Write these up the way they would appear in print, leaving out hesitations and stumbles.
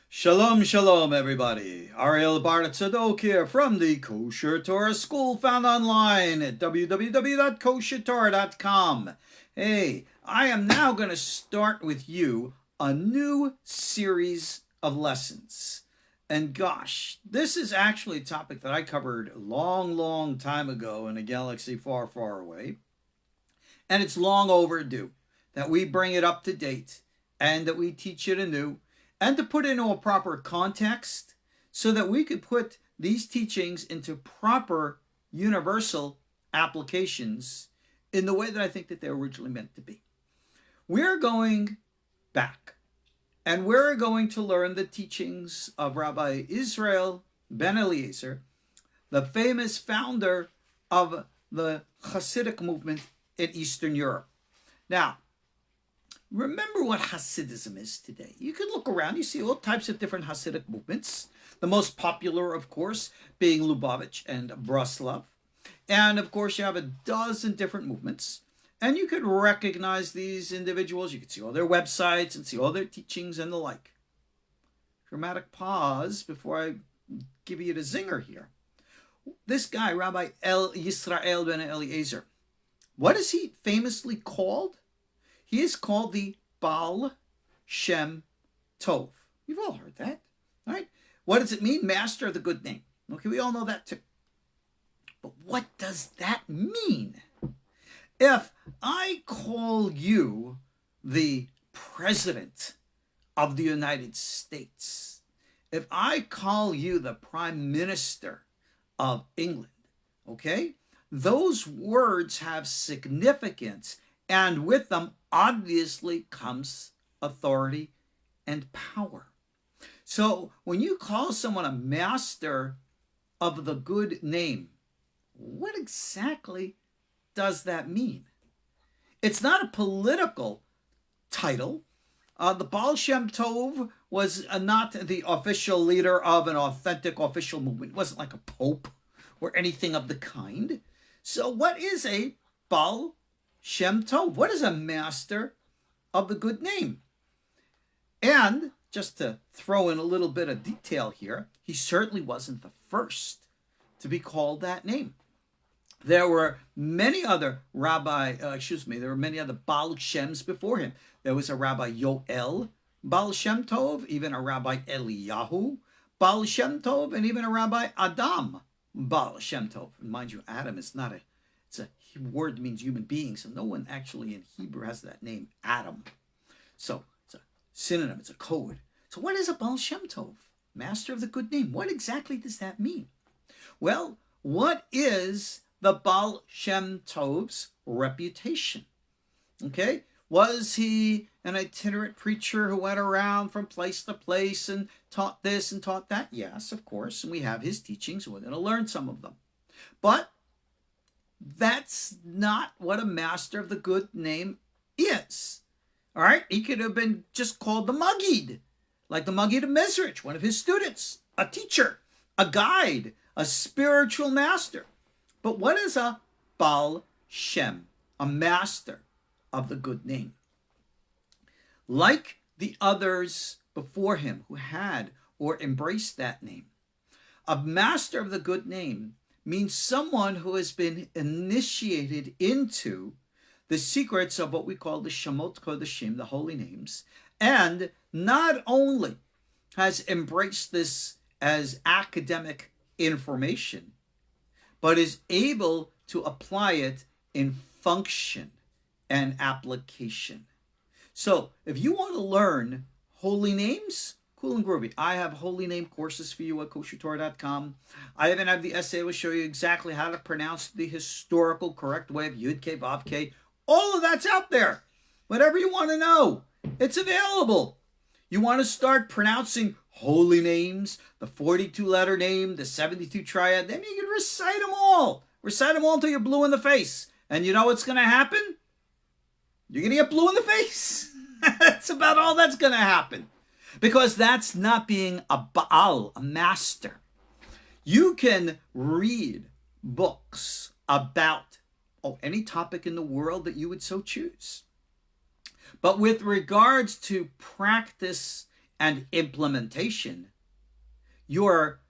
Shalom, shalom, everybody. Ariel Tzadok here from the KosherTorah School, found online at www.KosherTorah.com. Hey, I am now going to start with you a new series of lessons. And gosh, this is actually a topic that I covered a long, long time ago in a galaxy far, far away. And it's long overdue that we bring it up to date and that we teach it anew and to put it into a proper context so that we could put these teachings into proper universal applications in the way that I think that they're originally meant to be. We're going back and we're going to learn the teachings of Rabbi Israel ben Eliezer, the famous founder of the Hasidic movement in Eastern Europe. Now, remember what Hasidism is today. You can look around, you see all types of different Hasidic movements. The most popular, of course, being Lubavitch and Breslov. And of course, you have a dozen different movements. And you could recognize these individuals. You could see all their websites and see all their teachings and the like. Dramatic pause before I give you the zinger here. This guy, Rabbi Israel ben Eliezer, what is he famously called? He is called the Ba'al Shem Tov. You've all heard that, right? What does it mean? Master of the good name. Okay, we all know that too. But what does that mean? If I call you the President of the United States, if I call you the Prime Minister of England, okay, those words have significance, and with them obviously comes authority and power. So when you call someone a master of the good name, what exactly does that mean? It's not a political title. The Ba'al Shem Tov was not the official leader of an authentic official movement. It wasn't like a pope or anything of the kind. So what is a Ba'al Shem Tov? What is a master of the good name? And just to throw in a little bit of detail here, he certainly wasn't the first to be called that name. There were many other there were many other Ba'al Shems before him. There was a Rabbi Yoel Ba'al Shem Tov, even a Rabbi Eliyahu Ba'al Shem Tov, and even a Rabbi Adam Ba'al Shem Tov. And mind you, Adam is not it's a word that means human being, so no one actually in Hebrew has that name, Adam. So it's a synonym, it's a code. So what is a Ba'al Shem Tov? Master of the good name. What exactly does that mean? Well, what is the Ba'al Shem Tov's reputation? Okay, was he an itinerant preacher who went around from place to place and taught this and taught that? Yes, of course, and we have his teachings. We're going to learn some of them. But that's not what a master of the good name is. All right, he could have been just called the Maggid, like the Maggid of Mezrich, one of his students, a teacher, a guide, a spiritual master. But what is a Ba'al Shem, a master of the good name? Like the others before him who had or embraced that name, a master of the good name means someone who has been initiated into the secrets of what we call the Shemot Kodeshim, the holy names, and not only has embraced this as academic information, but is able to apply it in function and application. So if you want to learn holy names, cool and groovy. I have holy name courses for you at KosherTorah.com. I even have the essay that will show you exactly how to pronounce the historical correct way of Yud K Vav K. All of that's out there. Whatever you want to know, it's available. You want to start pronouncing holy names, the 42-letter name, the 72 triad, then you can recite them all. Recite them all until you're blue in the face. And you know what's going to happen? You're going to get blue in the face. That's about all that's going to happen. Because that's not being a Baal, a master. You can read books about any topic in the world that you would so choose. But with regards to practice and implementation, your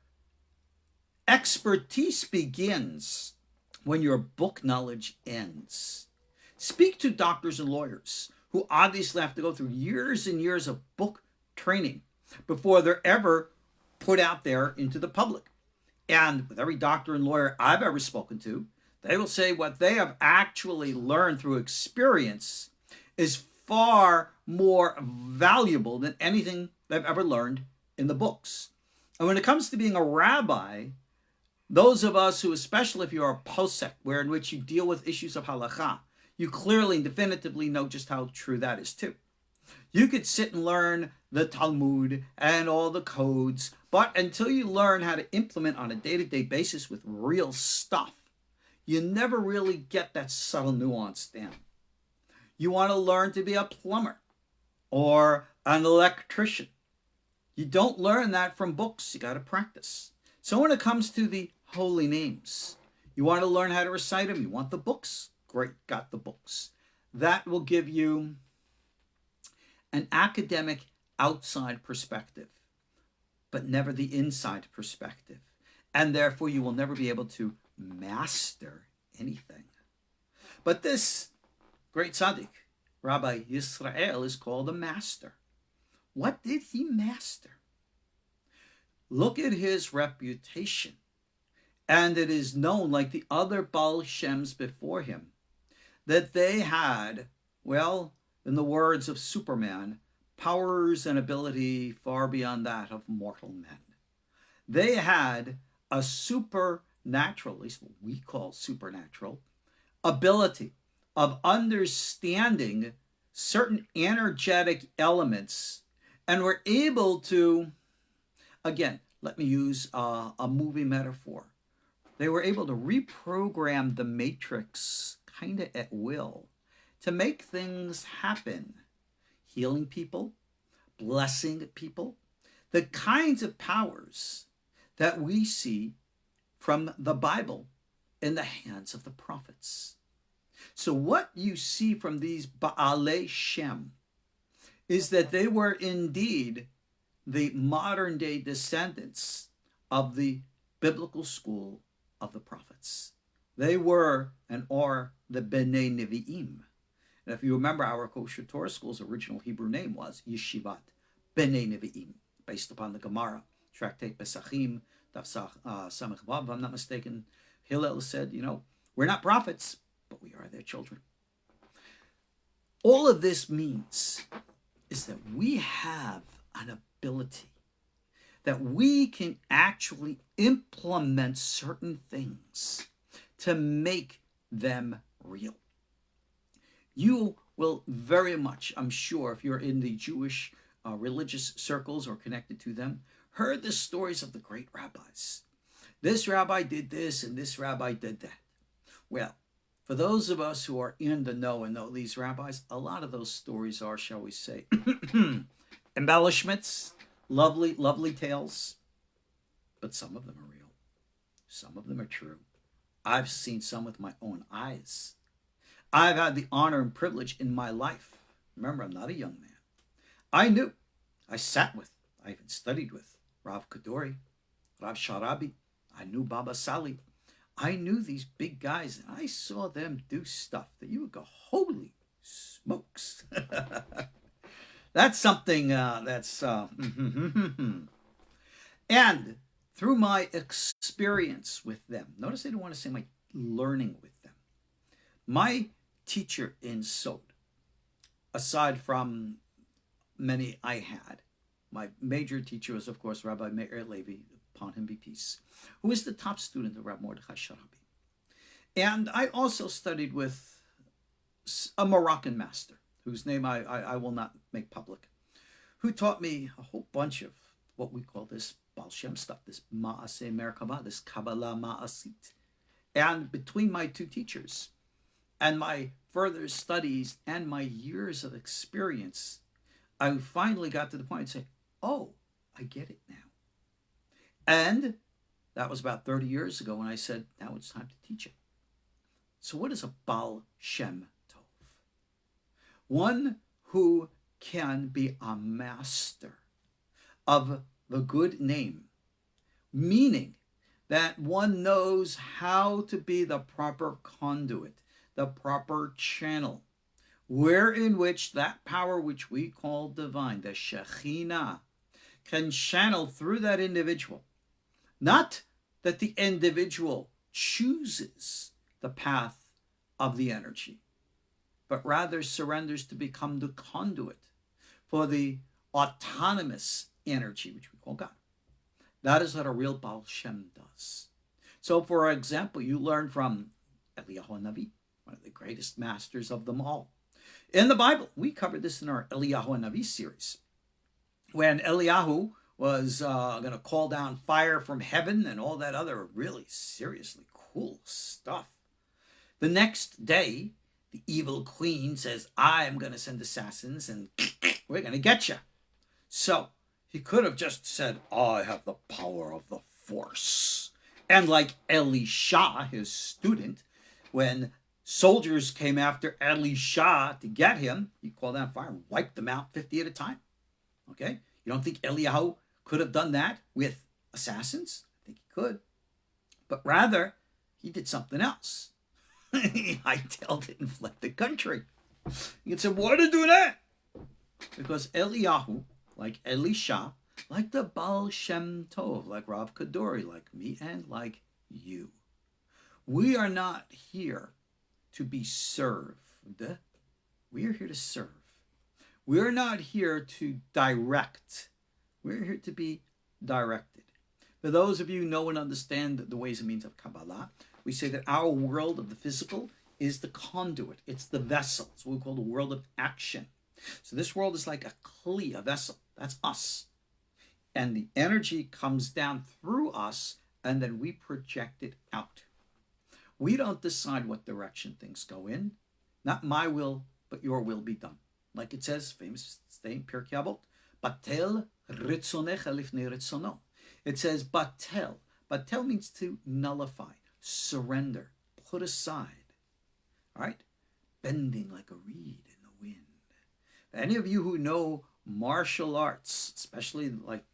expertise begins when your book knowledge ends. Speak to doctors and lawyers who obviously have to go through years and years of book training before they're ever put out there into the public. And with every doctor and lawyer I've ever spoken to, they will say what they have actually learned through experience is far more valuable than anything they've ever learned in the books. And when it comes to being a rabbi, those of us who, especially if you're a posek, where in which you deal with issues of halakha, you clearly and definitively know just how true that is too. You could sit and learn the Talmud and all the codes, but until you learn how to implement on a day-to-day basis with real stuff, you never really get that subtle nuance down. You want to learn to be a plumber or an electrician. You don't learn that from books. You got to practice. So when it comes to the holy names, you want to learn how to recite them. You want the books? Great, got the books. That will give you an academic outside perspective, but never the inside perspective. And therefore, you will never be able to master anything. But this great tzaddik, Rabbi Israel, is called a master. What did he master? Look at his reputation. And it is known, like the other Ba'al Shems before him, that they had, well, in the words of Superman, powers and ability far beyond that of mortal men. They had a supernatural, at least what we call supernatural, ability of understanding certain energetic elements and were able to, again, let me use a movie metaphor. They were able to reprogram the matrix kind of at will to make things happen, healing people, blessing people, the kinds of powers that we see from the Bible in the hands of the prophets. So what you see from these Ba'al Shem is that they were indeed the modern day descendants of the biblical school of the prophets. They were and are the B'nai Nevi'im. And if you remember, our KosherTorah school's original Hebrew name was Yeshivat B'nai Nevi'im, based upon the Gemara, Tractate Pesachim, Daf Samech Vav, if I'm not mistaken. Hillel said, we're not prophets, but we are their children. All of this means is that we have an ability that we can actually implement certain things to make them real. You will very much, I'm sure, if you're in the Jewish religious circles or connected to them, heard the stories of the great rabbis. This rabbi did this and this rabbi did that. Well, for those of us who are in the know and know these rabbis, a lot of those stories are, shall we say, embellishments, lovely tales, but some of them are real. Some of them are true. I've seen some with my own eyes. I've had the honor and privilege in my life. Remember, I'm not a young man. I knew. I sat with, I even studied with Rav Kadori, Rav Sharabi. I knew Baba Sali. I knew these big guys, and I saw them do stuff that you would go, holy smokes. That's something that's... And through my experience with them, notice I don't want to say my learning with them. My teacher in Sod, aside from many I had, my major teacher was, of course, Rabbi Meir Levi, upon him be peace, who is the top student of Rabbi Mordechai Sharabi. And I also studied with a Moroccan master, whose name I will not make public, who taught me a whole bunch of what we call this Ba'al Shem stuff, this Ma'aseh Merkava, this Kabbalah Ma'asit. And between my two teachers and my further studies and my years of experience, I finally got to the point and say, oh, I get it now. And that was about 30 years ago when I said, now it's time to teach it. So what is a Ba'al Shem Tov? One who can be a master of the good name, meaning that one knows how to be the proper conduit, the proper channel, wherein which that power which we call divine, the Shekhinah, can channel through that individual. Not that the individual chooses the path of the energy, but rather surrenders to become the conduit for the autonomous energy, which we call God. That is what a real Ba'al Shem does. So, for example, you learn from Eliyahu Hanavi, one of the greatest masters of them all. In the Bible, we covered this in our Eliyahu Hanavi series, when Eliyahu was going to call down fire from heaven and all that other really seriously cool stuff. The next day, the evil queen says, I am going to send assassins and we're going to get you. So he could have just said, I have the power of the force. And like Elisha, his student, when soldiers came after Elisha to get him, he called down fire and wiped them out 50 at a time. Okay? You don't think Eliyahu could have done that with assassins? I think he could. But rather, he did something else. He hightailed it and fled the country. You can say, why did he do that? Because Eliyahu, like Elisha, like the Ba'al Shem Tov, like Rav Kadori, like me, and like you, we are not here to be served. We are here to serve. We're not here to direct. We're here to be directed. For those of you who know and understand the ways and means of Kabbalah, we say that our world of the physical is the conduit. It's the vessel. It's what we call the world of action. So this world is like a kli, a vessel. That's us. And the energy comes down through us, and then we project it out. We don't decide what direction things go in. Not my will, but your will be done. Like it says, famous saying, Pirkei Avot, Batel ritzonecha lifnei ritzono. It says batel. Batel means to nullify, surrender, put aside. All right? Bending like a reed in the wind. Any of you who know martial arts, especially like,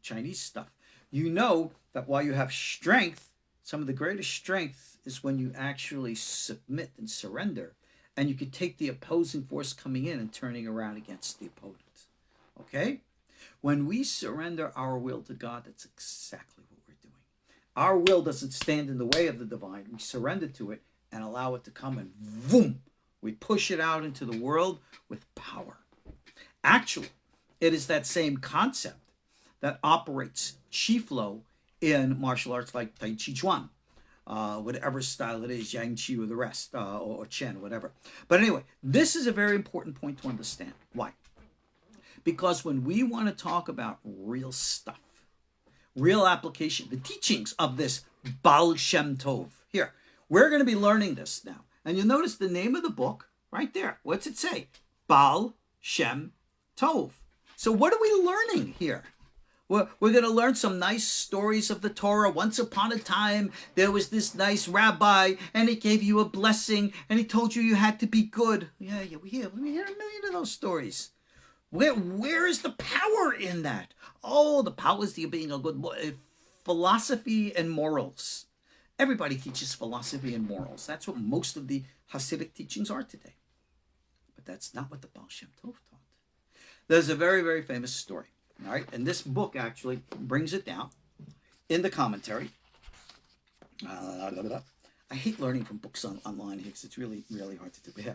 Chinese stuff, you know that while you have strength, some of the greatest strength is when you actually submit and surrender, and you can take the opposing force coming in and turning around against the opponent. Okay? When we surrender our will to God, that's exactly what we're doing. Our will doesn't stand in the way of the divine. We surrender to it and allow it to come, and boom, we push it out into the world with power. Actually, it is that same concept that operates chi flow in martial arts like Tai Chi Chuan, whatever style it is, Yang Chi or the rest, or Chen, whatever. But anyway, this is a very important point to understand. Why? Because when we want to talk about real stuff, real application, the teachings of this Ba'al Shem Tov, here, we're going to be learning this now. And you'll notice the name of the book right there. What's it say? Ba'al Shem Tov. So what are we learning here? We're going to learn some nice stories of the Torah. Once upon a time, there was this nice rabbi, and he gave you a blessing, and he told you had to be good. Yeah, we hear a million of those stories. Where is the power in that? Oh, the power is being a good boy. Philosophy and morals. Everybody teaches philosophy and morals. That's what most of the Hasidic teachings are today. But that's not what the Ba'al Shem Tov taught. There's a very, very famous story. All right, and this book actually brings it down in the commentary. I hate learning from books online because it's really, really hard to do. But yeah,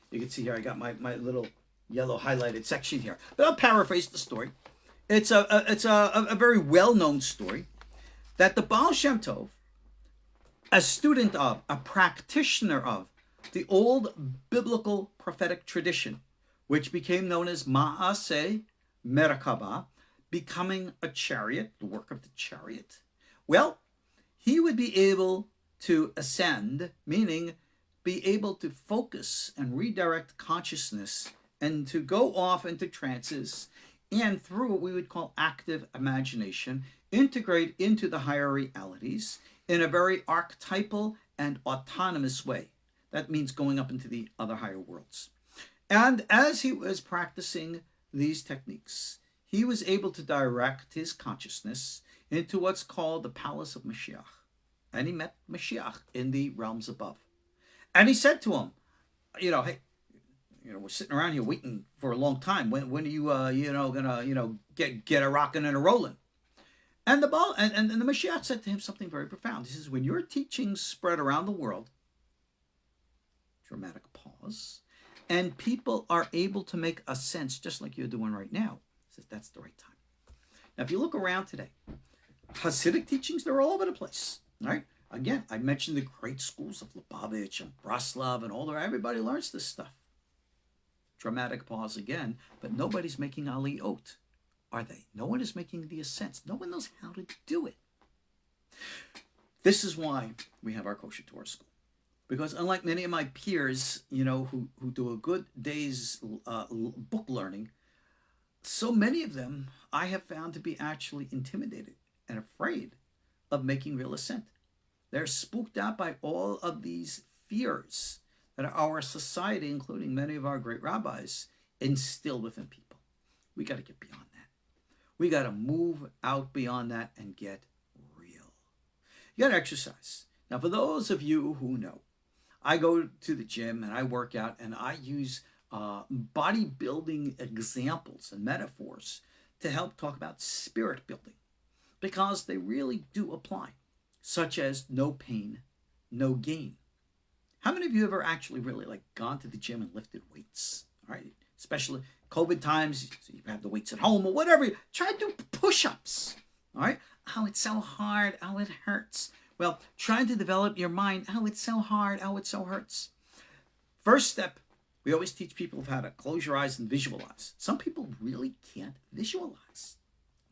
you can see here I got my little yellow highlighted section here. But I'll paraphrase the story. It's a very well-known story that the Ba'al Shem Tov, a student of, a practitioner of the old biblical prophetic tradition, which became known as Ma'aseh Merkabah, becoming a chariot, the work of the chariot. Well, he would be able to ascend, meaning be able to focus and redirect consciousness and to go off into trances, and through what we would call active imagination, integrate into the higher realities in a very archetypal and autonomous way. That means going up into the other higher worlds. And as he was practicing these techniques, he was able to direct his consciousness into what's called the palace of Mashiach. And he met Mashiach in the realms above. And he said to him, hey, we're sitting around here waiting for a long time. When are you, gonna, get a rocking and a rolling? And the Mashiach said to him something very profound. He says, when your teachings spread around the world, dramatic pause, and people are able to make a sense, just like you're doing right now, he says that's the right time. Now, if you look around today, Hasidic teachings, they're all over the place, right? Again, I mentioned the great schools of Lubavitch and Braslav and all that. Everybody learns this stuff. Dramatic pause again, but nobody's making elohoot, are they? No one is making the ascents. No one knows how to do it. This is why we have our KosherTorah school. Because unlike many of my peers, who do a good day's book learning, so many of them I have found to be actually intimidated and afraid of making real ascent. They're spooked out by all of these fears that our society, including many of our great rabbis, instill within people. We got to get beyond that. We got to move out beyond that and get real. You got to exercise. Now, for those of you who know, I go to the gym and I work out and I use bodybuilding examples and metaphors to help talk about spirit building, because they really do apply, such as no pain, no gain. How many of you ever actually really gone to the gym and lifted weights? All right, especially COVID times, so you have the weights at home or whatever. Try to do push-ups. All right, oh, it's so hard. Oh, it hurts. Well, trying to develop your mind. Oh, it's so hard. Oh, it so hurts. First step, we always teach people how to close your eyes and visualize. Some people really can't visualize.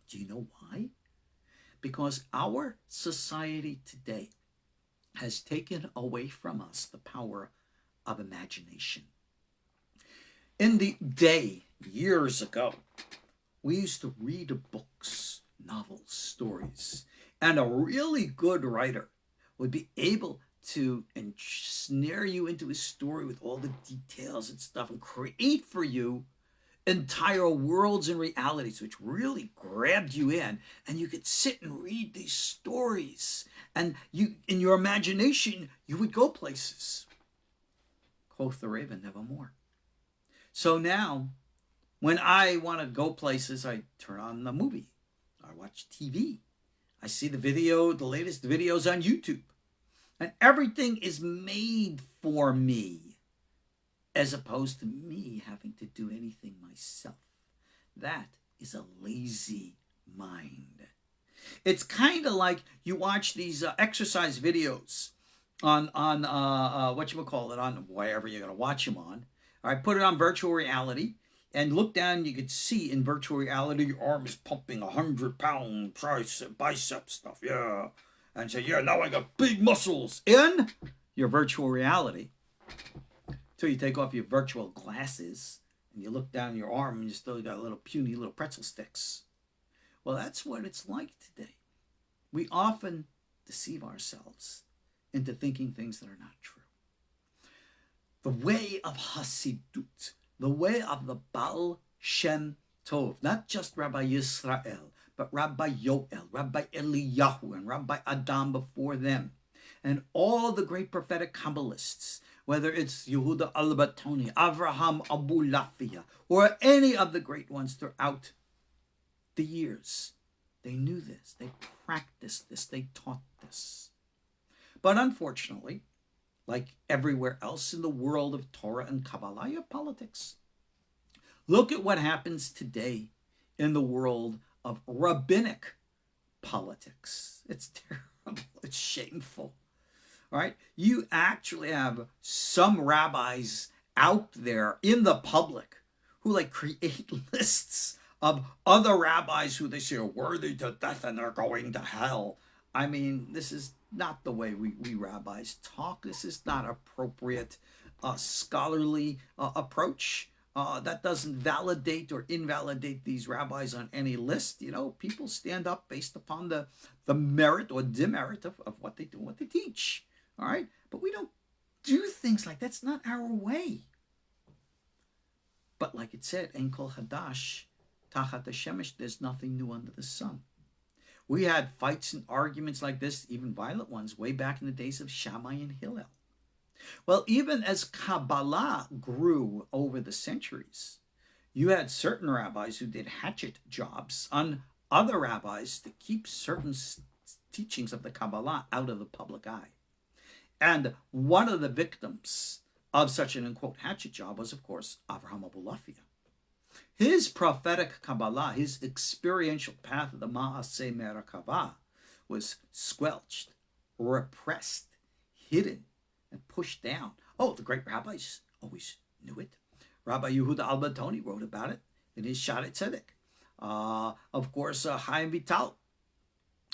Do you know why? Because our society today has taken away from us the power of imagination. In the day, years ago, we used to read books, novels, stories, and a really good writer would be able to ensnare you into a story with all the details and stuff and create for you entire worlds and realities which really grabbed you in, and you could sit and read these stories, and you, in your imagination, you would go places. Quoth the raven, nevermore. So now, when I want to go places, I turn on the movie. I watch TV. I see the latest videos on YouTube. And everything is made for me, as opposed to me having to do anything myself. That is a lazy mind. It's kind of like you watch these exercise videos on whatchamacallit, on wherever you're going to watch them on. All right, put it on virtual reality and look down. You could see in virtual reality your arm is pumping 100-pound bicep stuff. Yeah. And say, yeah, now I got big muscles in your virtual reality. Till you take off your virtual glasses and you look down your arm and you still got little puny little pretzel sticks. Well, that's what it's like today. We often deceive ourselves into thinking things that are not true. The way of Hasidut, the way of the Ba'al Shem Tov, not just Rabbi Israel, but Rabbi Yoel, Rabbi Eliyahu, and Rabbi Adam before them, and all the great prophetic Kabbalists, whether it's Yehuda al-Batoni, Avraham Abulafia, or any of the great ones throughout the years. They knew this. They practiced this. They taught this. But unfortunately, like everywhere else in the world of Torah and Kabbalah, you have politics. Look at what happens today in the world of rabbinic politics. It's terrible. It's shameful. All right? You actually have some rabbis out there in the public who create lists of other rabbis who they say are worthy to death and they're going to hell. I mean, this is not the way we rabbis talk. This is not appropriate scholarly approach. That doesn't validate or invalidate these rabbis on any list. People stand up based upon the merit or demerit of what they do and what they teach. All right? But we don't do things like that. That's not our way. But like it said, Ein Kol Hadash Tachat Hashemesh, there's nothing new under the sun. We had fights and arguments like this, even violent ones, way back in the days of Shammai and Hillel. Well, even as Kabbalah grew over the centuries, you had certain rabbis who did hatchet jobs on other rabbis to keep certain teachings of the Kabbalah out of the public eye. And one of the victims of such an, unquote, hatchet job was, of course, Avraham Abulafia. His prophetic Kabbalah, his experiential path of the Ma'aseh Merakavah, was squelched, repressed, hidden, and pushed down. Oh, the great rabbis always knew it. Rabbi Yehuda Albatoni wrote about it in his Shaarei Tzedek. Of course, Chaim Vital.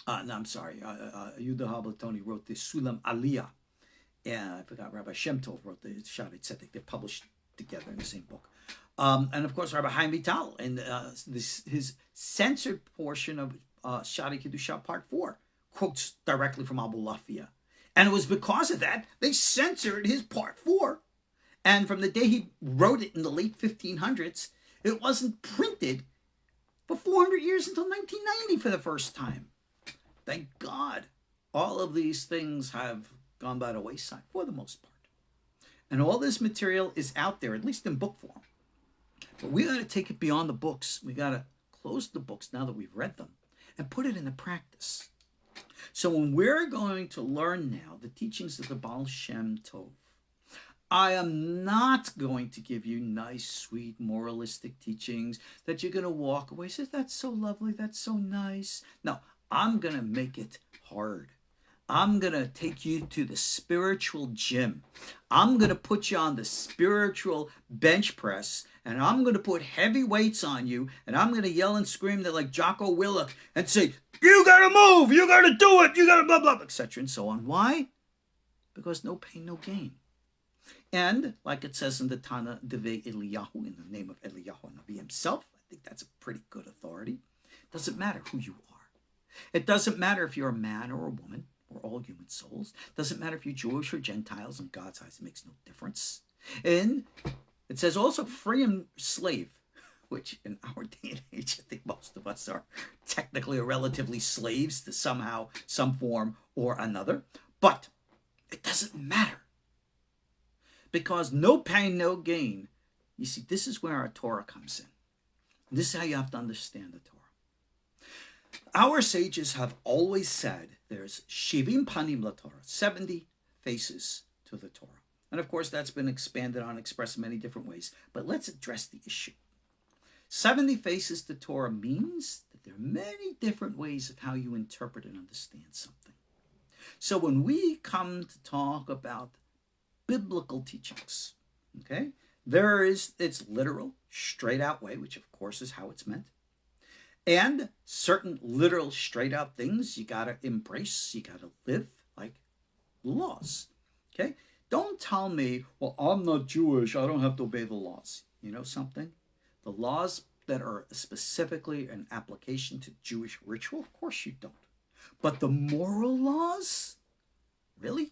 Yehuda Albatoni wrote the Sulam Aliyah. Yeah, I forgot. Rabbi Shem Tov wrote the Shaarei Tzedek. They're published together in the same book. And of course, Rabbi Chaim Vital in his censored portion of Shaarei Kedusha Part 4 quotes directly from Abulafia. And it was because of that they censored his Part 4. And from the day he wrote it in the late 1500s, it wasn't printed for 400 years until 1990 for the first time. Thank God. All of these things have gone by the wayside for the most part. And all this material is out there, at least in book form. But we got to take it beyond the books. We got to close the books now that we've read them and put it into practice. So when we're going to learn now the teachings of the Ba'al Shem Tov, I am not going to give you nice, sweet, moralistic teachings that you're going to walk away and say, that's so lovely, that's so nice. No, I'm going to make it hard. I'm going to take you to the spiritual gym. I'm going to put you on the spiritual bench press, and I'm going to put heavy weights on you, and I'm going to yell and scream that like Jocko Willink and say, you got to move, you got to do it, you got to blah, blah, etc. and so on. Why? Because no pain, no gain. And like it says in the Tana Devei Eliyahu, in the name of Eliyahu Nabi himself, I think that's a pretty good authority. It doesn't matter who you are. It doesn't matter if you're a man or a woman. We're all human souls. Doesn't matter if you're Jewish or Gentiles. In God's eyes, it makes no difference. And it says also free and slave, which in our day and age, I think most of us are technically or relatively slaves to somehow, some form or another. But it doesn't matter. Because no pain, no gain. You see, this is where our Torah comes in. This is how you have to understand the Torah. Our sages have always said there's Shivim Panim LaTorah, 70 faces to the Torah. And of course, that's been expanded on, expressed in many different ways. But let's address the issue. 70 faces to Torah means that there are many different ways of how you interpret and understand something. So when we come to talk about biblical teachings, okay, it's literal, straight out way, which of course is how it's meant. And certain literal, straight out things you got to embrace, you got to live like laws. Okay? Don't tell me, well, I'm not Jewish, I don't have to obey the laws. You know something? The laws that are specifically an application to Jewish ritual, of course you don't. But the moral laws? Really?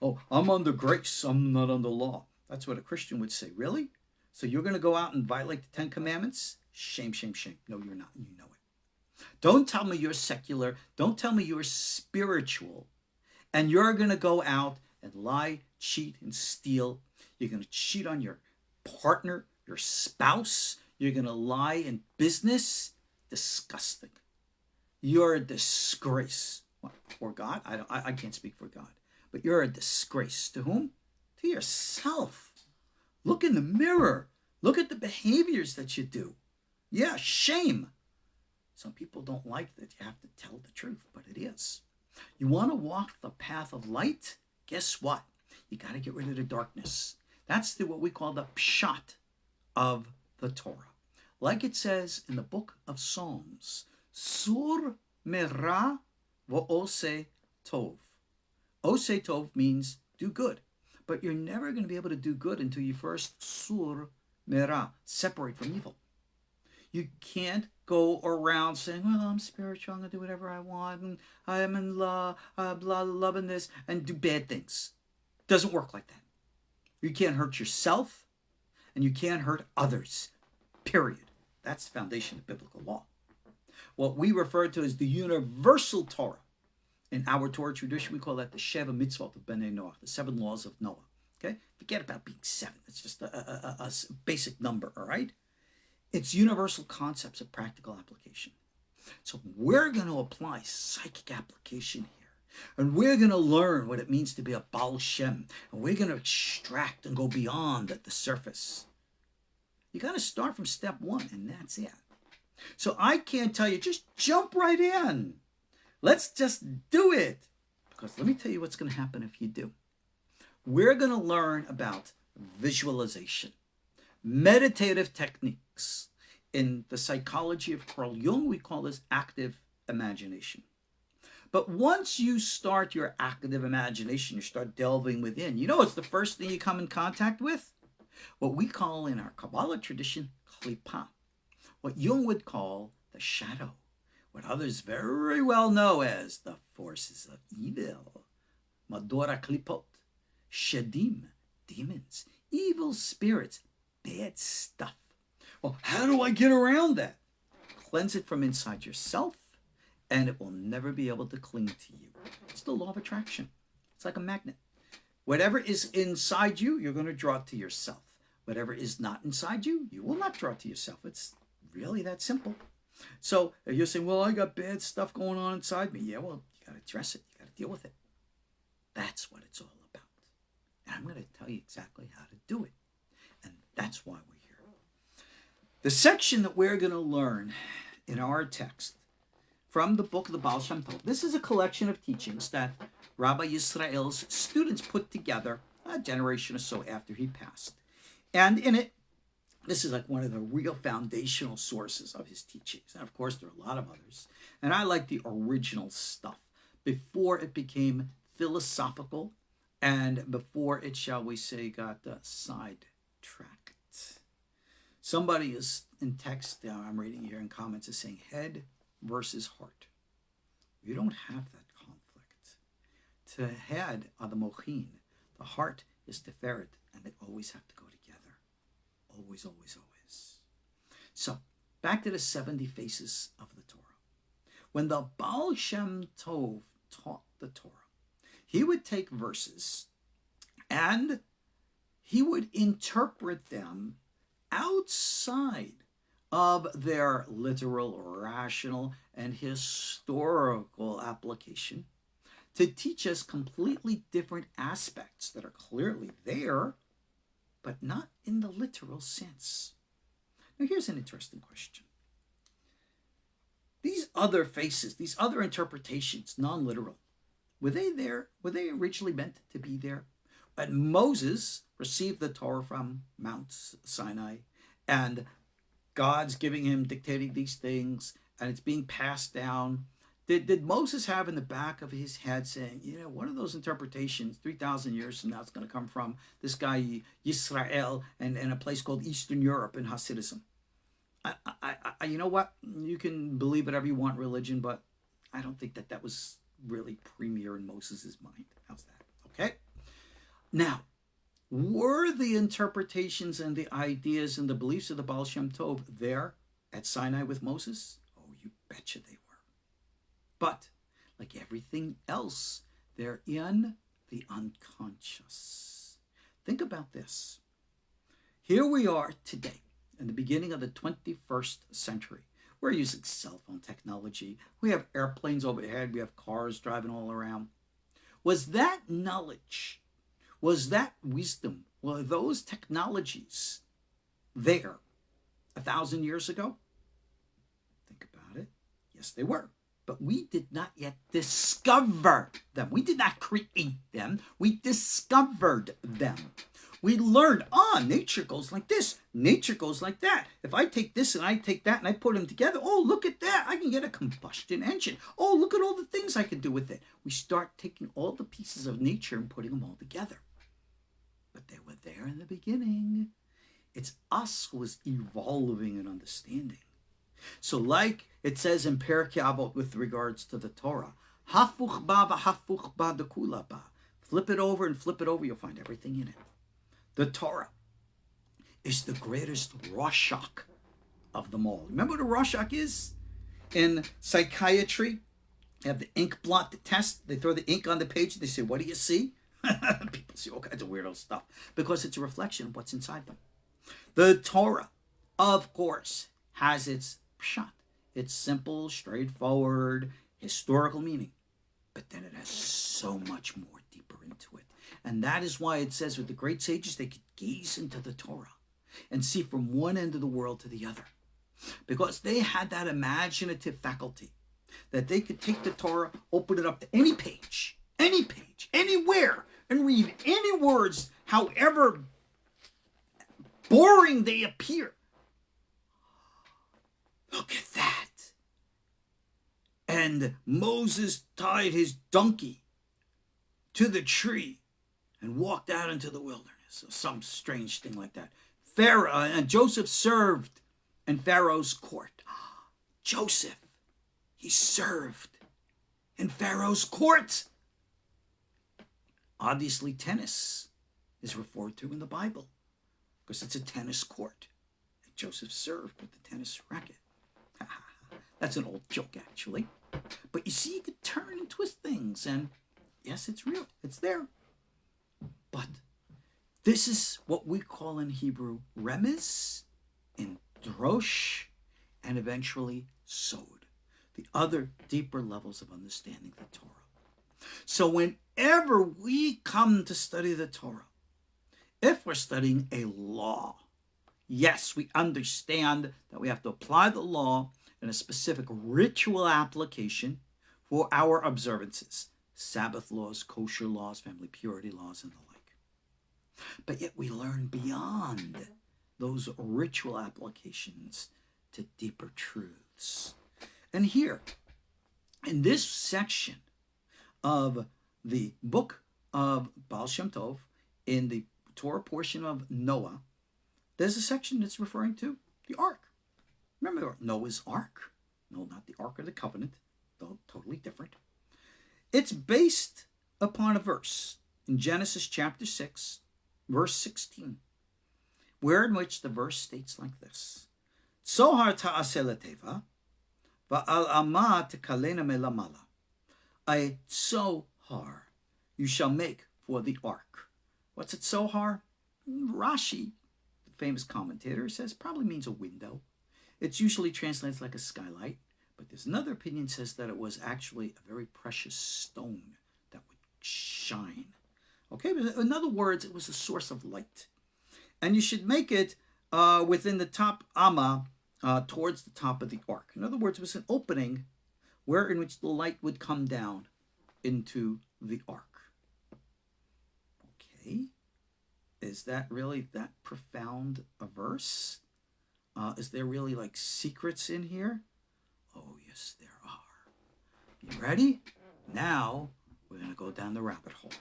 Oh, I'm under grace, I'm not under law. That's what a Christian would say. Really? So you're going to go out and violate the 10 Commandments? Shame, shame, shame. No, you're not. You know it. Don't tell me you're secular. Don't tell me you're spiritual. And you're going to go out and lie, cheat, and steal. You're going to cheat on your partner, your spouse. You're going to lie in business. Disgusting. You're a disgrace. What, for God? I can't speak for God. But you're a disgrace. To whom? To yourself. Look in the mirror. Look at the behaviors that you do. Yeah, shame. Some people don't like that you have to tell the truth, but it is. You want to walk the path of light? Guess what? You got to get rid of the darkness. That's what we call the pshat of the Torah. Like it says in the book of Psalms, Sur merah v'oseh tov. Oseh tov means do good. But you're never going to be able to do good until you first sur merah, separate from evil. You can't go around saying, well, I'm spiritual, I'm going to do whatever I want, and I am in love, loving this, and do bad things. It doesn't work like that. You can't hurt yourself, and you can't hurt others, period. That's the foundation of biblical law. What we refer to as the universal Torah. In our Torah tradition, we call that the Sheva Mitzvot of Bnei Noah, the 7 laws of Noah. Okay? Forget about being 7. It's just a basic number, all right? It's universal concepts of practical application. So we're going to apply psychic application here. And we're going to learn what it means to be a Ba'al Shem. And we're going to extract and go beyond at the surface. You got to start from step 1, and that's it. So I can't tell you, just jump right in. Let's just do it. Because let me tell you what's going to happen if you do. We're going to learn about visualization, meditative techniques. In the psychology of Carl Jung, we call this active imagination. But once you start your active imagination, you start delving within, you know what's the first thing you come in contact with? What we call in our Kabbalah tradition, klipa. What Jung would call the shadow. What others very well know as the forces of evil. Madora klipot. Shedim, demons, evil spirits, bad stuff. Well, how do I get around that? Cleanse it from inside yourself, and it will never be able to cling to you. It's the law of attraction. It's like a magnet. Whatever is inside you, you're going to draw it to yourself. Whatever is not inside you, you will not draw it to yourself. It's really that simple. So you're saying, well, I got bad stuff going on inside me. Yeah, well, you got to address it. You got to deal with it. That's what it's all about. And I'm going to tell you exactly how to do it. And that's why we're here. The section that we're going to learn in our text from the book of the Ba'al Shem Tov, this is a collection of teachings that Rabbi Israel's students put together a generation or so after he passed. And in it, this is like one of the real foundational sources of his teachings. And of course, there are a lot of others. And I like the original stuff before it became philosophical and before it, shall we say, got sidetracked. Somebody is in text, I'm reading here in comments, is saying head versus heart. You don't have that conflict. To head are the mochin. The heart is Tiferet, and they always have to go together. Always, always, always. So, back to the 70 faces of the Torah. When the Ba'al Shem Tov taught the Torah, he would take verses and he would interpret them outside of their literal, rational, and historical application to teach us completely different aspects that are clearly there, but not in the literal sense. Now, here's an interesting question. These other faces, these other interpretations, non-literal, were they there? Were they originally meant to be there? And Moses received the Torah from Mount Sinai, and God's giving him, dictating these things, and it's being passed down. Did Moses have in the back of his head saying, you know, one of those interpretations 3,000 years from now it's going to come from this guy Yetzirah and a place called Eastern Europe in Hasidism? You know what? You can believe whatever you want, religion, but I don't think that was really premier in Moses' mind. How's that? Okay? Now, were the interpretations and the ideas and the beliefs of the Ba'al Shem Tov there at Sinai with Moses? Oh, you betcha they were. But, like everything else, they're in the unconscious. Think about this. Here we are today, in the beginning of the 21st century. We're using cell phone technology. We have airplanes overhead. We have cars driving all around. Was that knowledge, was that wisdom, were those technologies there 1,000 years ago? Think about it. Yes, they were. But we did not yet discover them. We did not create them. We discovered them. We learned, nature goes like this. Nature goes like that. If I take this and I take that and I put them together, oh, look at that. I can get a combustion engine. Oh, look at all the things I can do with it. We start taking all the pieces of nature and putting them all together. But they were there in the beginning. It's us who is evolving and understanding. So like it says in Perkei Avot with regards to the Torah, hafuch ba v'hafuch ba dekula ba. Flip it over and flip it over, you'll find everything in it. The Torah is the greatest Rorschach of them all. Remember what a Rorschach is? In psychiatry, they have the ink blot test. They throw the ink on the page and they say, what do you see? People see all kinds of weirdo stuff because it's a reflection of what's inside them. The Torah, of course, has its pshat. It's simple, straightforward, historical meaning. But then it has so much more deeper into it. And that is why it says with the great sages, they could gaze into the Torah and see from one end of the world to the other. Because they had that imaginative faculty that they could take the Torah, open it up to any page, anywhere, and read any words, however boring they appear. Look at that. And Moses tied his donkey to the tree and walked out into the wilderness, or some strange thing like that. Pharaoh and Joseph served in Pharaoh's court. Joseph, he served in Pharaoh's court. Obviously, tennis is referred to in the Bible because it's a tennis court. And Joseph served with the tennis racket. That's an old joke, actually. But you see, you could turn and twist things, and yes, it's real. It's there. But this is what we call in Hebrew remez, in drosh, and eventually sod, the other deeper levels of understanding the Torah. So whenever we come to study the Torah, if we're studying a law, yes, we understand that we have to apply the law in a specific ritual application for our observances, Sabbath laws, kosher laws, family purity laws, and the like. But yet we learn beyond those ritual applications to deeper truths. And here, in this section of the book of Ba'al Shem Tov, in the Torah portion of Noah, there's a section that's referring to the ark. Remember Noah's ark? No, not the Ark of the Covenant, though totally different. It's based upon a verse in Genesis chapter 6, verse 16, where in which the verse states like this: Tzohar ta'aseh leteva, va'al ama tekalena melamala. A tzohar you shall make for the ark. What's a tzohar? Rashi, the famous commentator, says probably means a window. It's usually translated like a skylight, but there's another opinion says that it was actually a very precious stone that would shine. Okay, but in other words, it was a source of light. And you should make it within the top amma, towards the top of the ark. In other words, it was an opening where in which the light would come down into the ark. Okay, is that really that profound a verse? Is there really like secrets in here? Oh, yes, there are. You ready? Now we're going to go down the rabbit hole.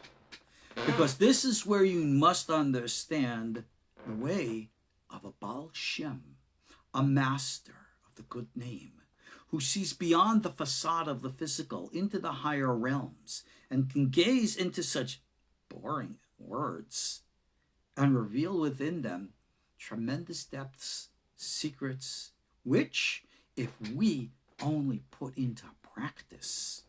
Because this is where you must understand the way of a Ba'al Shem, a master of the good name, who sees beyond the facade of the physical into the higher realms and can gaze into such boring words and reveal within them tremendous depths, secrets, which, if we only put into practice,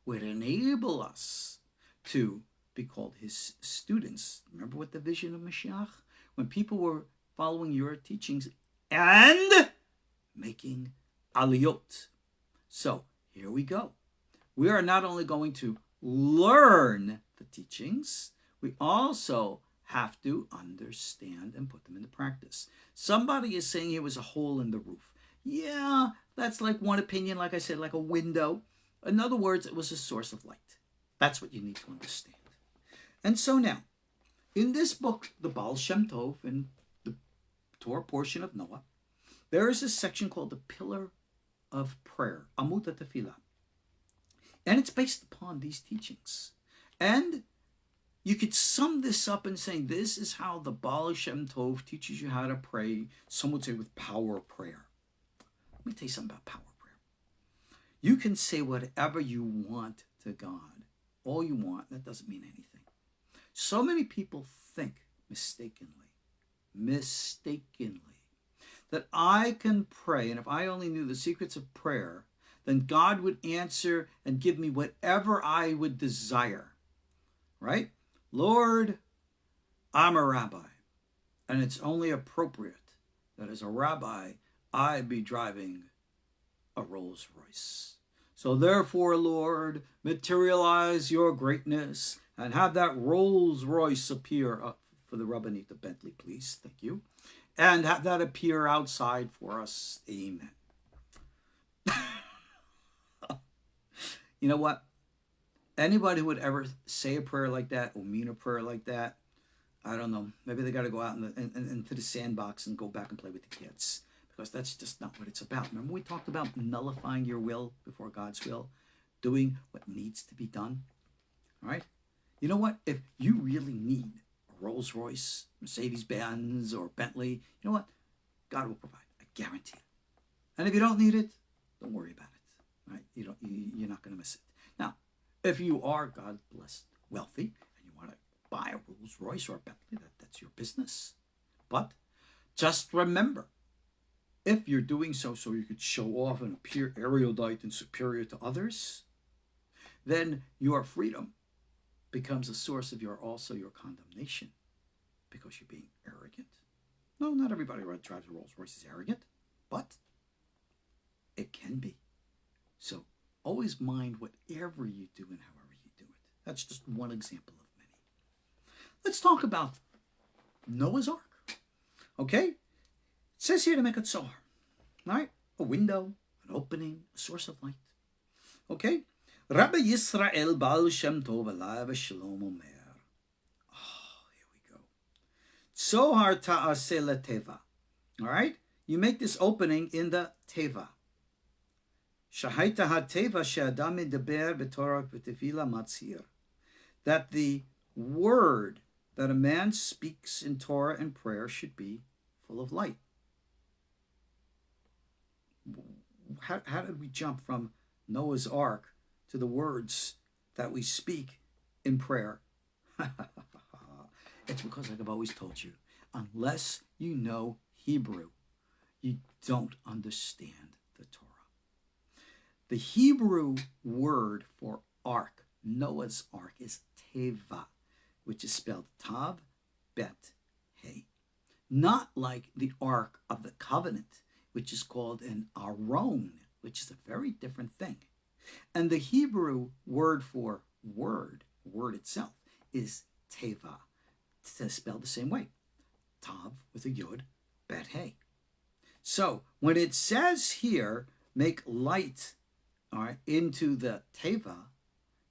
would enable us to be called his students. Remember what the vision of Mashiach? When people were following your teachings and making aliyot. So here we go. We are not only going to learn the teachings, we also have to understand and put them into practice. Somebody is saying it was a hole in the roof. Yeah, that's like one opinion, like I said, like a window. In other words, it was a source of light. That's what you need to understand. And so now, in this book, the Ba'al Shem Tov, in the Torah portion of Noah, there is a section called the Pillar of Prayer, Amud HaTefilah. And it's based upon these teachings. And you could sum this up in saying this is how the Ba'al Shem Tov teaches you how to pray. Some would say with power prayer. Let me tell you something about power prayer. You can say whatever you want to God. All you want. That doesn't mean anything. So many people think mistakenly, that I can pray, and if I only knew the secrets of prayer, then God would answer and give me whatever I would desire, right? Lord, I'm a rabbi, and it's only appropriate that as a rabbi, I be driving a Rolls Royce. So therefore, Lord, materialize your greatness and have that Rolls Royce appear for the Rabbinic, the Bentley, please. Thank you. And have that appear outside for us. Amen. You know what? Anybody who would ever say a prayer like that or mean a prayer like that, I don't know. Maybe they got to go out into the sandbox and go back and play with the kids, because that's just not what it's about. Remember we talked about nullifying your will before God's will, doing what needs to be done, all right? You know what? If you really need a Rolls Royce, Mercedes-Benz, or Bentley, you know what? God will provide. I guarantee it. And if you don't need it, don't worry about it, right? You're not going to miss it. Now, if you are, God bless, wealthy, and you want to buy a Rolls Royce or a Bentley, that's your business. But just remember, if you're doing so you could show off and appear erudite and superior to others, then your freedom becomes a source of your condemnation, because you're being arrogant. No, not everybody who drives a Rolls Royce is arrogant, but it can be. So always mind whatever you do and however you do it. That's just one example of many. Let's talk about Noah's Ark. Okay? It says here to make a tzar, right? A window, an opening, a source of light. Okay? Rabbi Israel Ba'al Shem Tov alav shalom omer. Oh, here we go. Tzohar ta'aseh leteva. All right? You make this opening in the teva. Shahaita HaTefilah she'adam medaber b'Torah HaTefilah matzir. That the word that a man speaks in Torah and prayer should be full of light. How did we jump from Noah's Ark to the words that we speak in prayer? It's because, like I've always told you, unless you know Hebrew, you don't understand the Torah. The Hebrew word for ark, Noah's Ark, is teva, which is spelled tav, bet, hey. Not like the Ark of the Covenant, which is called an aron, which is a very different thing. And the Hebrew word for word itself, is teva. It's spelled the same way. Tav with a yud, bet, hey. So when it says here, make light, all right, into the teva,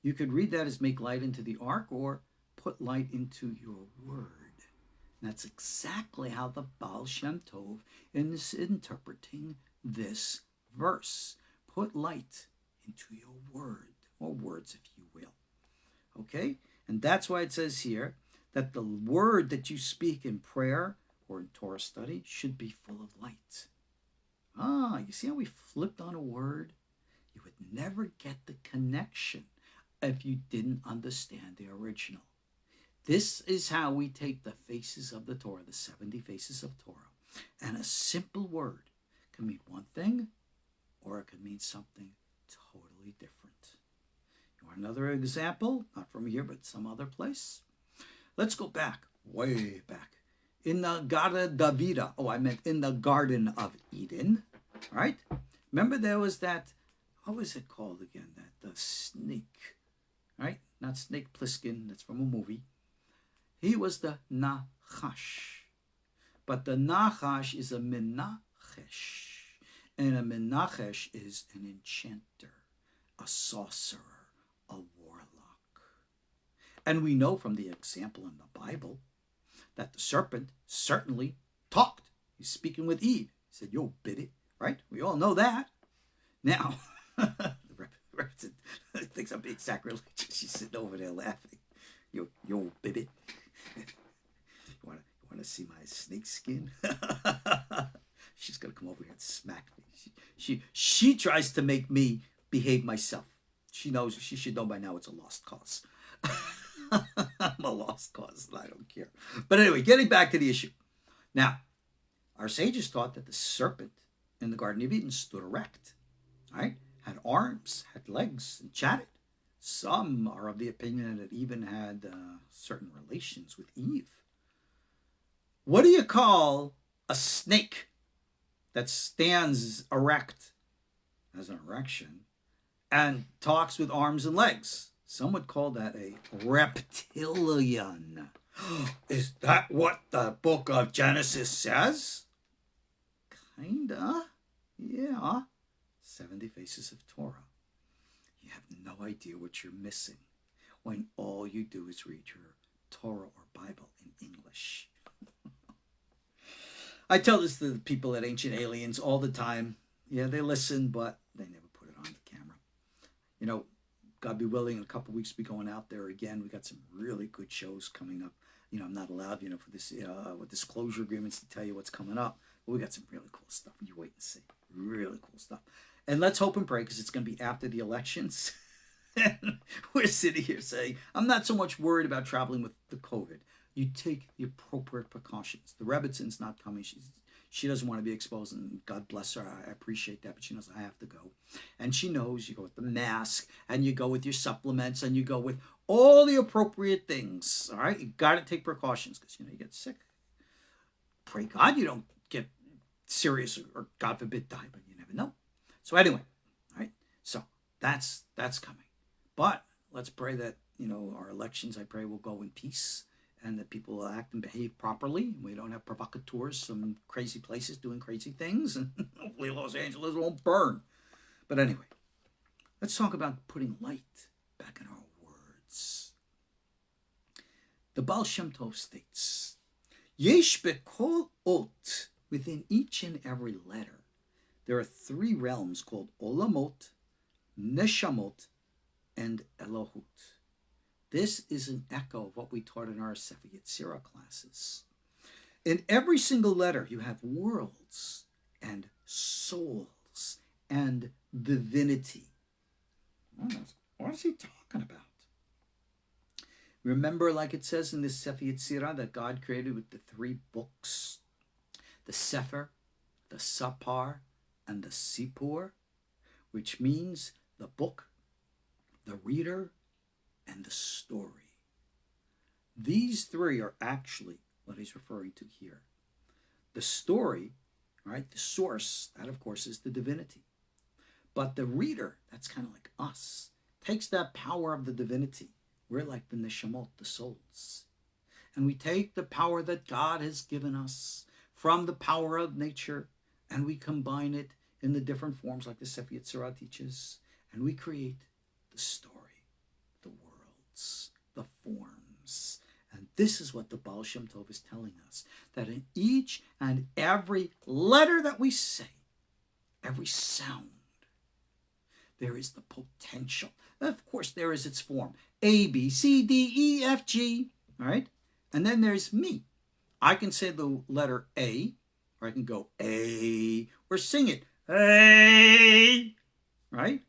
you could read that as make light into the ark, or put light into your word. And that's exactly how the Ba'al Shem Tov is interpreting this verse. Put light into your word, or words, if you will. Okay? And that's why it says here that the word that you speak in prayer or in Torah study should be full of light. You see how we flipped on a word? You would never get the connection if you didn't understand the original. This is how we take the faces of the Torah, the 70 faces of Torah, and a simple word can mean one thing, or it can mean something totally different. You want another example? Not from here, but some other place. Let's go back, way back. In the Garden Davida, in the Garden of Eden, right? Remember there was that, what was it called again? The snake, right? Not Snake Plissken, that's from a movie. He was the Nachash. But the Nachash is a Menachesh. And a Menachesh is an enchanter, a sorcerer, a warlock. And we know from the example in the Bible that the serpent certainly talked. He's speaking with Eve. He said, yo, bitty, right? We all know that. Now, the representative thinks I'm being sacrilegious. She's sitting over there laughing. Yo, bitty. You want to see my snake skin? She's going to come over here and smack me. She tries to make me behave myself. She knows, she should know by now it's a lost cause. I'm a lost cause, and I don't care. But anyway, getting back to the issue. Now, Our sages taught that the serpent in the Garden of Eden stood erect, right? Had arms, had legs, and chatted. Some are of the opinion that it even had certain relations with Eve. What do you call a snake that stands erect, has an erection, and talks with arms and legs? Some would call that a reptilian. Is that what the book of Genesis says? Kinda. Yeah. 70 Faces of Torah. You have no idea what you're missing when all you do is read your Torah or Bible in English. I tell this to the people at Ancient Aliens all the time. Yeah, they listen, but they never put it on the camera. You know, God be willing, in a couple of weeks, we'll be going out there again. We got some really good shows coming up. You know, I'm not allowed, for this, with disclosure agreements to tell you what's coming up. But we got some really cool stuff. You wait and see. Really cool stuff. And let's hope and pray, because it's going to be after the elections. And we're sitting here saying, I'm not so much worried about traveling with the COVID. You take the appropriate precautions. The Rebbitzin's not coming. She doesn't want to be exposed, and God bless her. I appreciate that, but she knows I have to go. And she knows you go with the mask, and you go with your supplements, and you go with all the appropriate things. All right? You got to take precautions, because, you get sick. Pray God you don't get serious or God forbid, die, but you never know. So anyway, all right? So that's coming. But let's pray that, our elections, I pray, will go in peace, and that people will act and behave properly. We don't have provocateurs, some crazy places doing crazy things, and hopefully Los Angeles won't burn. But anyway, let's talk about putting light back in our words. The Ba'al Shem Tov states, Yesh bekol ot, within each and every letter, there are 3 realms called olamot, neshamot, and elohoot. This is an echo of what we taught in our Sefer Yetzirah classes. In every single letter, you have worlds and souls and divinity. What is he talking about? Remember, like it says in this Sefer Yetzirah, that God created with the 3 books, the Sefer, the Sapar, and the Sipur, which means the book, the reader, and the story. These 3 are actually what he's referring to here. The story, right, the source, that of course is the divinity. But the reader, that's kind of like us, takes that power of the divinity. We're like the neshamot, the souls. And we take the power that God has given us from the power of nature, and we combine it in the different forms like the Sefer Yetzirah teaches, and we create the story, the worlds, the forms. And this is what the Ba'al Shem Tov is telling us, that in each and every letter that we say, every sound, there is the potential. Of course, there is its form. A, B, C, D, E, F, G, all right? And then there's me. I can say the letter A, or I can go A, or sing it, A, right?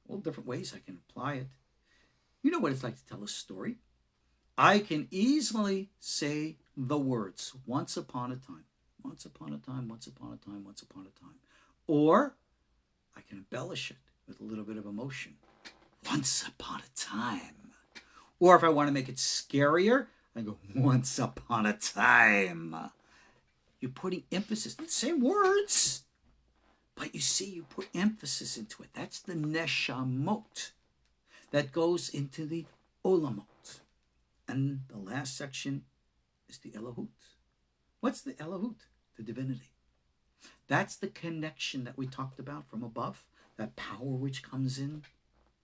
All different ways I can apply it. You know what it's like to tell a story. I can easily say the words, once upon a time, once upon a time, once upon a time, once upon a time. Or I can embellish it with a little bit of emotion. Once upon a time. Or if I want to make it scarier, I go, once upon a time. You're putting emphasis, the same words, but you see, you put emphasis into it. That's the neshamot that goes into the olamot. And the last section is the elohoot. What's the elohoot? The divinity. That's the connection that we talked about from above, that power which comes in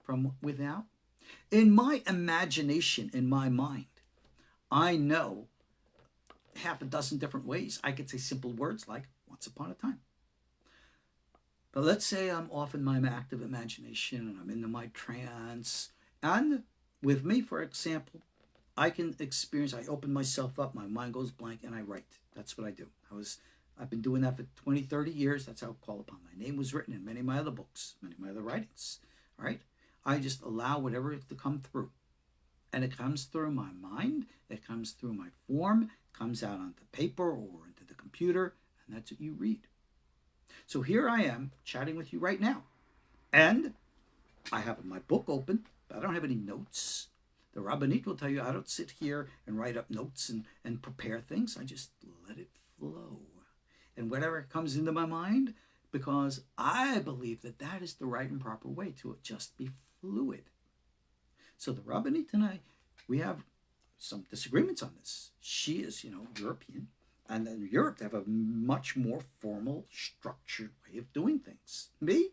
from without. In my imagination, in my mind, I know 6 different ways I could say simple words like once upon a time. But let's say I'm off in my active imagination and I'm into my trance. And with me, for example, I can experience, I open myself up, my mind goes blank, and I write. That's what I do. I've been doing that for 20, 30 years. That's how I call upon. My name was written in many of my other books, many of my other writings. All right? I just allow whatever to come through. And it comes through my mind, it comes through my form, it comes out onto paper or into the computer, And that's what you read. So here I am chatting with you right now. And I have my book open, but I don't have any notes. The Rabbinic will tell you I don't sit here and write up notes and prepare things. I just let it flow. And whatever comes into my mind, because I believe that that is the right and proper way to just be fluid. So the Rabbinic tonight, we have some disagreements on this. She is, European. And in Europe, they have a much more formal, structured way of doing things. Me?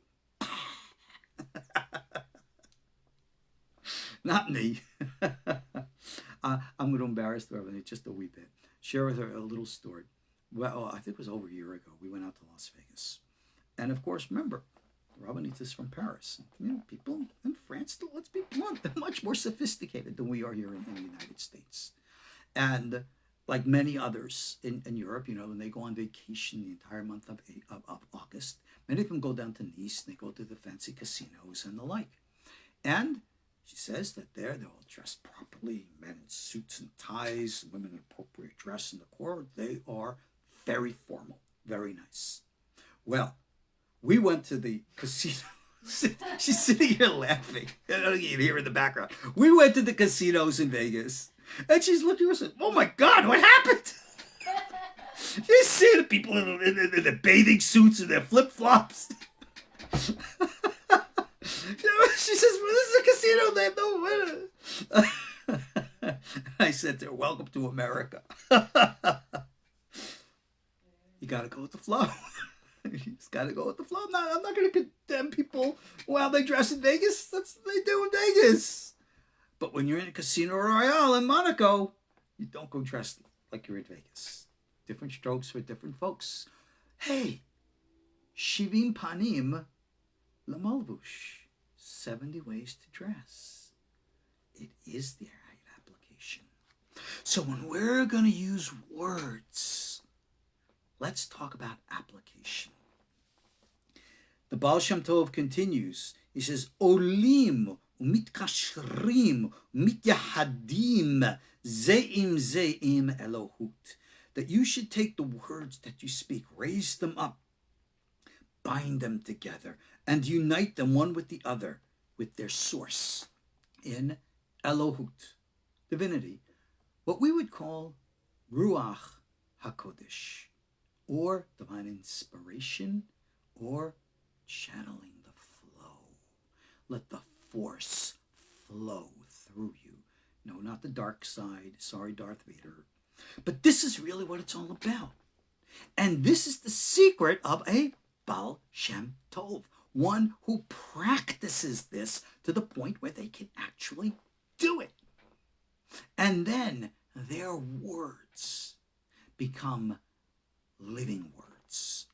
Not me. I'm going to embarrass the Rabbinic just a wee bit. Share with her a little story. Well, I think it was over a year ago. We went out to Las Vegas. And of course, remember, the Rabbinic is from Paris. People in France, let's be blunt, they're much more sophisticated than we are here in the United States. And like many others in Europe, when they go on vacation the entire month of August, many of them go down to Nice and they go to the fancy casinos and the like. And she says that they're all dressed properly, men in suits and ties, women in appropriate dress, and the core, they are very formal, very nice. Well, we went to the casino. She's sitting here laughing. I don't know if you can hear her in the background. We went to the casinos in Vegas, and she's looking at us and, oh my God, what happened? You see the people in the bathing suits and their flip-flops. She says, well, this is a casino. They have no winner. I said to her, welcome to America. You got to go with the flow. You just got to go with the flow. I'm not going to condemn people while they dress in Vegas. That's what they do in Vegas. But when you're in a Casino Royale in Monaco, you don't go dressed like you're in Vegas. Different strokes for different folks. Hey, Shivim Panim Lamalbush. 70 ways to dress. It is the right application. So when we're going to use words, let's talk about application. The Ba'al Shem Tov continues. He says, Olim, umitkashrim, mityahadim, zeim elohoot. That you should take the words that you speak, raise them up, bind them together, and unite them one with the other, with their source in elohoot, divinity, what we would call Ruach haKodesh, or divine inspiration, or channeling the flow. Let the force flow through you. No, not the dark side. Sorry, Darth Vader. But this is really what it's all about. And this is the secret of a Ba'al Shem Tov, one who practices this to the point where they can actually do it. And then their words become living words.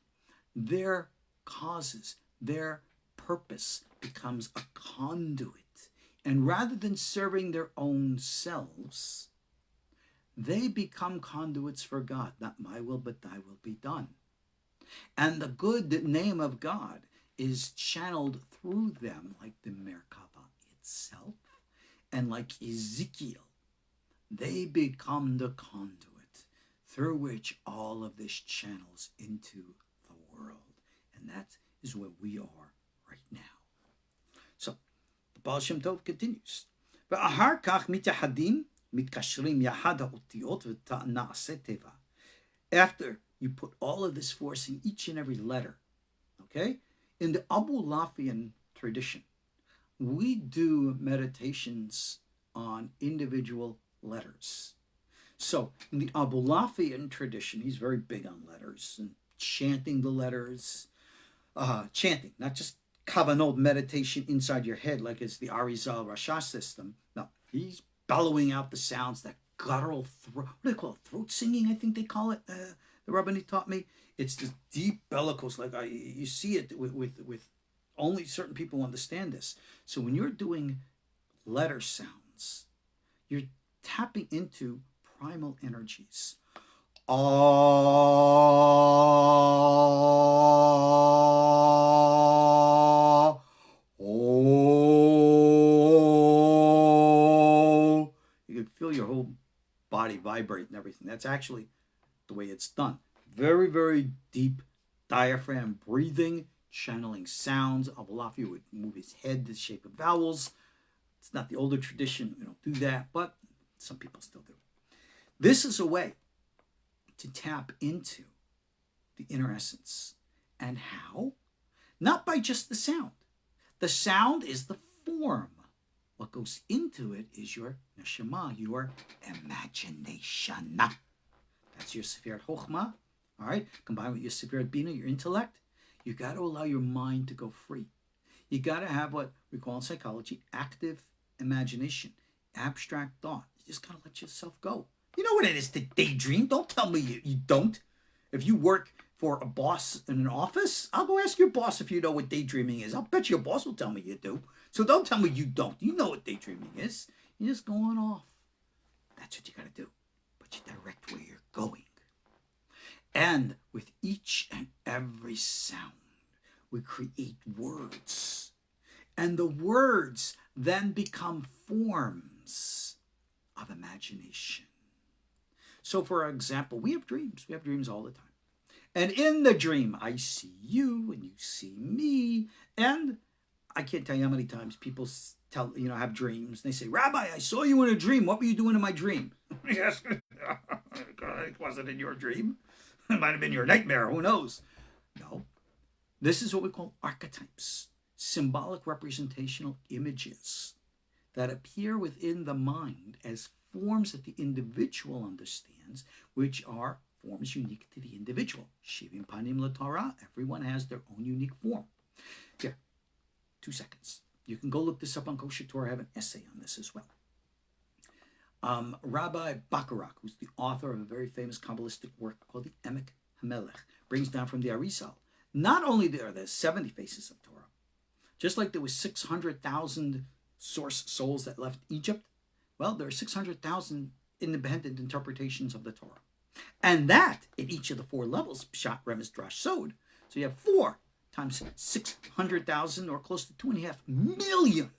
Their causes, their purpose becomes a conduit. And rather than serving their own selves, they become conduits for God. Not my will, but thy will be done. And the good name of God is channeled through them like the Merkava itself. And like Ezekiel, they become the conduit through which all of this channels into the world. And that is where we are right now. So, the Ba'al Shem Tov continues. ואחר כך מתייחדים, מתקשרים יחד האותיות ונעשה טבע. After you put all of this force in each and every letter, okay? In the Abulafian tradition, we do meditations on individual letters. So in the Abulafian tradition, he's very big on letters and chanting the letters. Chanting, not just kavanot meditation inside your head like it's the Ariel Rasha system. No, he's bellowing out the sounds, that guttural throat. What do they call it? Throat singing, I think they call it. The Rabbinic taught me. It's this deep bellicose, like you see it with only certain people understand this. So when you're doing letter sounds, you're tapping into primal energies. You can feel your whole body vibrate and everything. That's actually the way it's done. very, very deep diaphragm breathing, channeling sounds. Abulafi would move his head to the shape of vowels. It's not the older tradition. We don't do that, but some people still do. This is a way to tap into the inner essence. And how? Not by just the sound. The sound is the form. What goes into it is your neshama, your imagination. That's your Sefer Chokhmah. All right? Combined with your Sefer Bina, your intellect. You got to allow your mind to go free. You got to have what we call in psychology active imagination, abstract thought. You just got to let yourself go. You know what it is to daydream. Don't tell me you don't. If you work for a boss in an office, I'll go ask your boss if you know what daydreaming is. I'll bet your boss will tell me you do. So don't tell me you don't. You know what daydreaming is. You're just going off. That's what you got to do. But you direct where you're going. And with each and every sound, we create words. And the words then become forms of imagination. So, for example, we have dreams. We have dreams all the time. And in the dream, I see you and you see me. And I can't tell you how many times people have dreams. They say, Rabbi, I saw you in a dream. What were you doing in my dream? Yes, it wasn't in your dream. It might have been your nightmare. Who knows? No. This is what we call archetypes, symbolic representational images that appear within the mind as forms that the individual understands, which are forms unique to the individual. Shivim panim l'Torah, everyone has their own unique form. Here, 2 seconds. You can go look this up on KosherTorah. I have an essay on this as well. Rabbi Bacharach, who's the author of a very famous Kabbalistic work called the Emek HaMelech, brings down from the Ariel. Not only are there 70 faces of Torah, just like there was 600,000 source souls that left Egypt, well, there are 600,000 independent interpretations of the Torah. And that, in each of the 4 levels, Pshat, Remez, Drash, Sod. So you have 4 times 600,000, or close to 2.5 million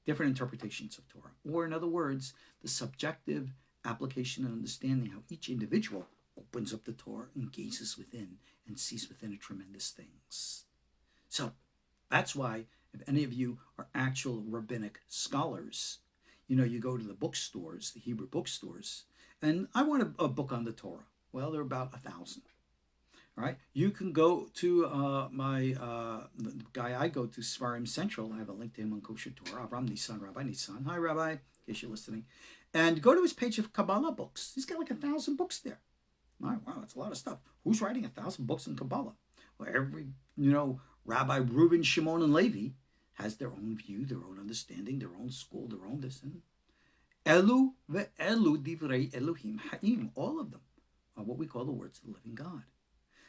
different interpretations of Torah. Or in other words, the subjective application and understanding how each individual opens up the Torah and gazes within and sees within it tremendous things. So that's why if any of you are actual rabbinic scholars, you go to the bookstores, the Hebrew bookstores, and I want a book on the Torah. Well, there are about 1,000. All right, you can go to the guy I go to, Sefarim Central. I have a link to him on KosherTorah. Avram Nissan, Rabbi Nissan. Hi, Rabbi, in case you're listening. And go to his page of Kabbalah books. He's got like 1,000 books there. All right, wow, that's a lot of stuff. Who's writing 1,000 books in Kabbalah? Well, every, Rabbi Reuben, Shimon, and Levi has their own view, their own understanding, their own school, their own this and Elu ve'elu divrei Elohim ha'im. All of them are what we call the words of the living God.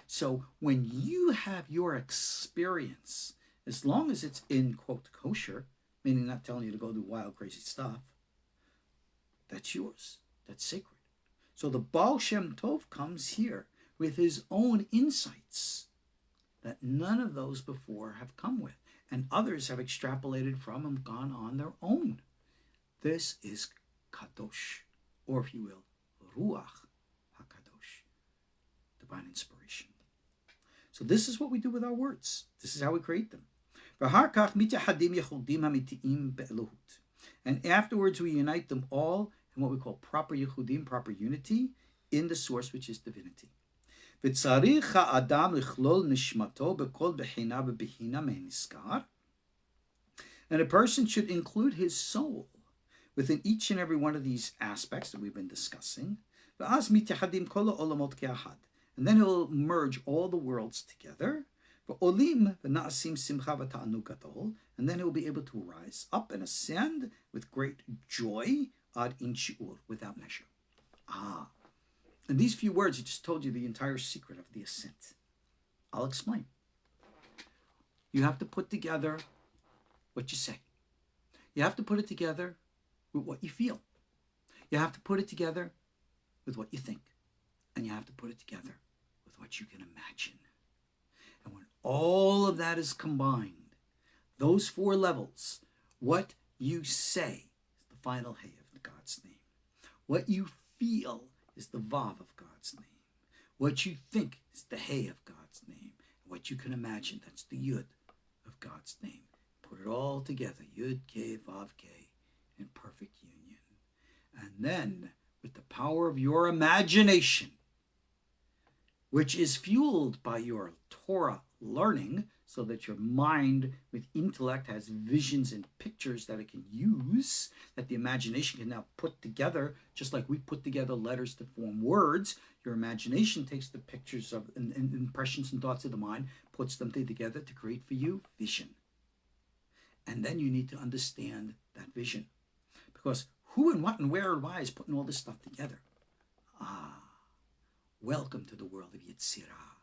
So when you have your experience, as long as it's in, quote, kosher, meaning not telling you to go do wild, crazy stuff, that's yours. That's sacred. So the Ba'al Shem Tov comes here with his own insights that none of those before have come with. And others have extrapolated from and gone on their own. This is Kadosh, or if you will, Ruach haKodesh, divine inspiration. So this is what we do with our words. This is how we create them. And afterwards we unite them all in what we call proper yichudim, proper unity, in the source, which is divinity. And a person should include his soul within each and every one of these aspects that we've been discussing. And then he'll merge all the worlds together. And then he'll be able to rise up and ascend with great joy ad in shi'ur, without measure. And these few words, he just told you the entire secret of the ascent. I'll explain. You have to put together what you say. You have to put it together with what you feel. You have to put it together with what you think. And you have to put it together with what you can imagine. And when all of that is combined, those 4 levels, what you say is the final hey of God's name. What you feel is the vav of God's name. What you think is the Hey of God's name. What you can imagine, that's the Yud of God's name. Put it all together, Yud, K, Vav, K, in perfect union. And then, with the power of your imagination, which is fueled by your Torah learning, so that your mind with intellect has visions and pictures that it can use, that the imagination can now put together, just like we put together letters to form words. Your imagination takes the pictures of and impressions and thoughts of the mind, puts them together to create for you vision. And then you need to understand that vision. Because who and what and where and why is putting all this stuff together? Welcome to the world of Yetzirah,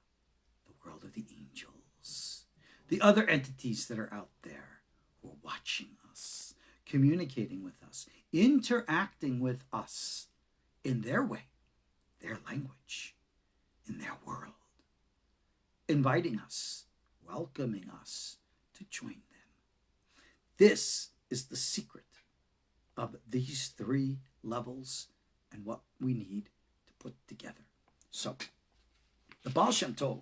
the world of the angels, the other entities that are out there who are watching us, communicating with us, interacting with us in their way, their language, in their world, inviting us, welcoming us to join them. This is the secret of these three levels and what we need to put together. So, the Ba'al Shem Tov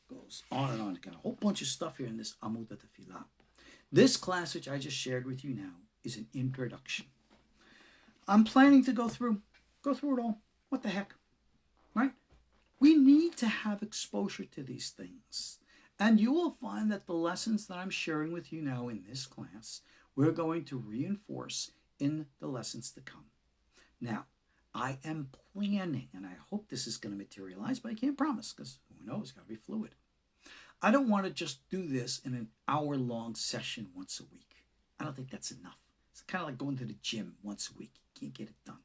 goes on and on. Got a whole bunch of stuff here in this Amud HaTefilah. This class, which I just shared with you now, is an introduction. I'm planning to go through it all. What the heck, right? We need to have exposure to these things. And you will find that the lessons that I'm sharing with you now in this class, we're going to reinforce in the lessons to come. Now, I am planning, and I hope this is going to materialize, but I can't promise because who knows, it's got to be fluid. I don't want to just do this in an hour-long session once a week. I don't think that's enough. It's kind of like going to the gym once a week. You can't get it done.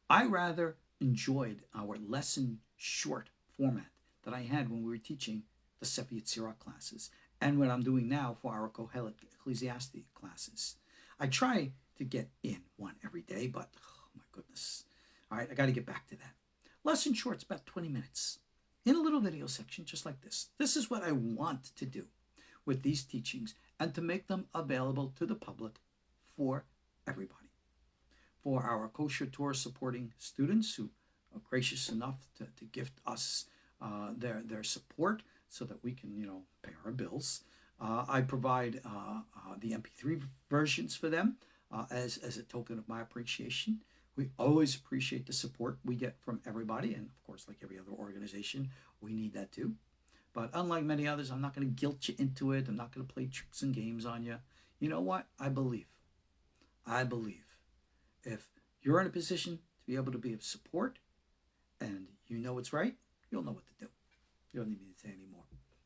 I rather enjoyed our lesson short format that I had when we were teaching the Sefer Yetzirah classes and what I'm doing now for our Kohelet Ecclesiastes classes. I try to get in one every day, but my goodness. All right, I got to get back to that. Lesson short's about 20 minutes in a little video section just like this. This is what I want to do with these teachings and to make them available to the public for everybody. For our KosherTorah supporting students who are gracious enough to gift us their support so that we can, pay our bills. I provide the MP3 versions for them as a token of my appreciation. We always appreciate the support we get from everybody. And of course, like every other organization, we need that too. But unlike many others, I'm not going to guilt you into it. I'm not going to play tricks and games on you. You know what? I believe if you're in a position to be able to be of support and you know it's right, you'll know what to do. You don't need me to say any more,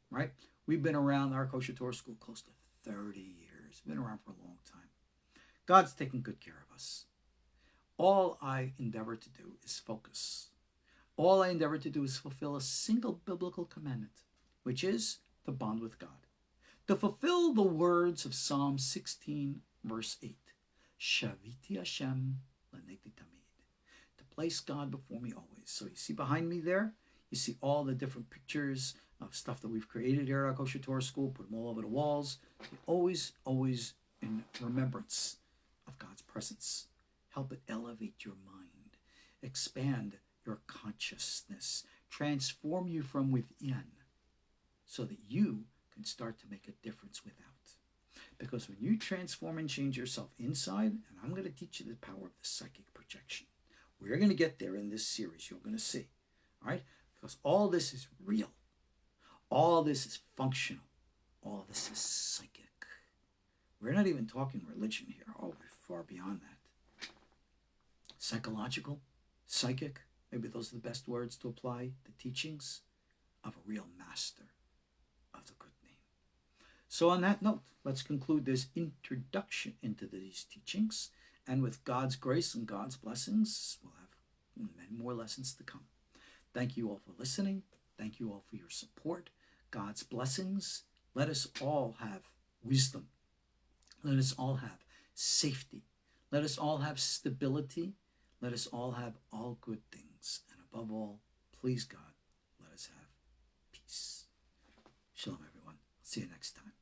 right? We've been around our KosherTorah school close to 30 years. Been around for a long time. God's taking good care of us. All I endeavor to do is focus. All I endeavor to do is fulfill a single biblical commandment, which is to bond with God. To fulfill the words of Psalm 16, verse 8. Shaviti Hashem lenegdi tamid. To place God before me always. So you see behind me there, you see all the different pictures of stuff that we've created here at our KosherTorah school, put them all over the walls. Always in remembrance of God's presence. Help it elevate your mind, expand your consciousness, transform you from within so that you can start to make a difference without. Because when you transform and change yourself inside, and I'm going to teach you the power of the psychic projection. We're going to get there in this series. You're going to see. All right? Because all this is real. All this is functional. All this is psychic. We're not even talking religion here. Oh, we're far beyond that. Psychological, psychic, maybe those are the best words to apply the teachings of a real master of the good name. So on that note, let's conclude this introduction into these teachings. And with God's grace and God's blessings, we'll have many more lessons to come. Thank you all for listening. Thank you all for your support. God's blessings. Let us all have wisdom. Let us all have safety. Let us all have stability. Let us all have all good things. And above all, please God, let us have peace. Shalom, everyone. See you next time.